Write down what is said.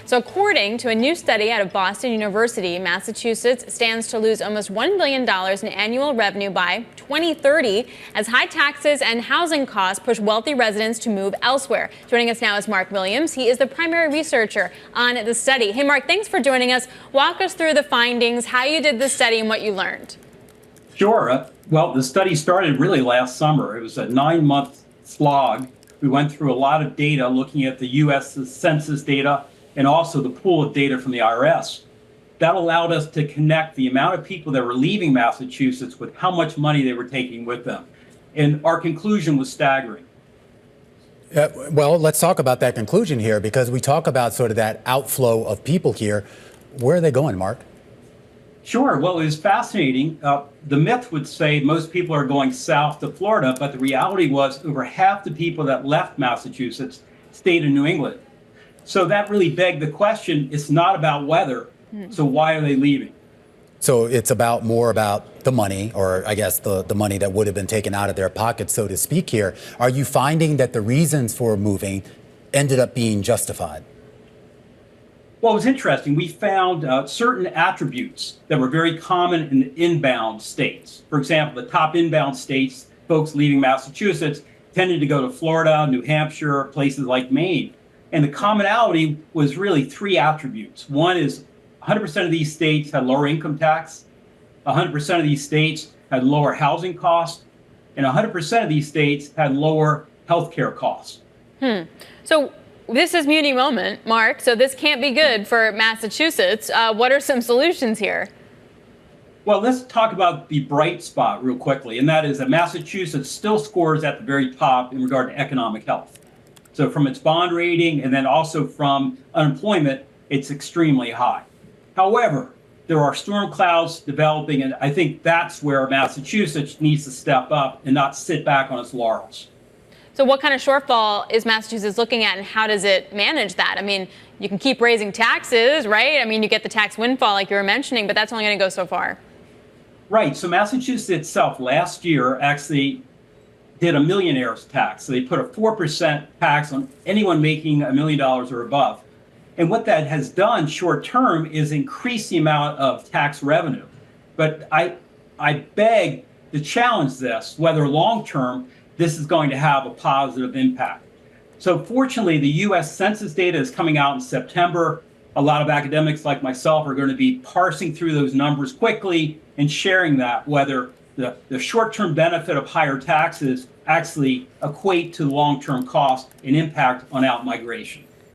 So according to a new study out of Boston University, Massachusetts stands to lose almost $1 billion in annual revenue by 2030 as high taxes and housing costs push wealthy residents to move elsewhere. Joining us now is Mark Williams. He is the primary researcher on the study. Hey, Mark, thanks for joining us. Walk us through the findings, how you did the study and what you learned. Sure. Well, the study started really last summer. It was a 9-month slog. We went through a lot of data looking at the U.S. Census data and also the pool of data from the IRS. That allowed us to connect the amount of people that were leaving Massachusetts with how much money they were taking with them. And our conclusion was staggering. Well, let's talk about that conclusion here, because we talk about sort of that outflow of people here. Where are they going, Mark? Sure. Well, it was fascinating. The myth would say most people are going south to Florida, but the reality was over half the people that left Massachusetts stayed in New England. So that really begged the question, it's not about weather, so why are they leaving? So it's more about the money, or I guess the money that would have been taken out of their pockets, so to speak here. Are you finding that the reasons for moving ended up being justified? Well, it was interesting. We found certain attributes that were very common in the inbound states. For example, the top inbound states, folks leaving Massachusetts, tended to go to Florida, New Hampshire, places like Maine. And the commonality was really 3 attributes. One is 100% of these states had lower income tax, 100% of these states had lower housing costs, and 100% of these states had lower healthcare costs. So this is Muni moment, Mark, so this can't be good for Massachusetts. What are some solutions here? Well, let's talk about the bright spot real quickly, and that is that Massachusetts still scores at the very top in regard to economic health. So from its bond rating and then also from unemployment, it's extremely high. However, there are storm clouds developing, and I think that's where Massachusetts needs to step up and not sit back on its laurels. So what kind of shortfall is Massachusetts looking at, and how does it manage that? I mean, you can keep raising taxes, right? I mean, you get the tax windfall like you were mentioning, but that's only going to go so far. Right. So Massachusetts itself last year actually did a millionaire's tax. So they put a 4% tax on anyone making $1 million or above. And what that has done short term is increase the amount of tax revenue. But I beg to challenge this, whether long term this is going to have a positive impact. So fortunately, the U.S. Census data is coming out in September. A lot of academics like myself are going to be parsing through those numbers quickly and sharing that, whether the short-term benefit of higher taxes actually equate to long-term cost and impact on out-migration.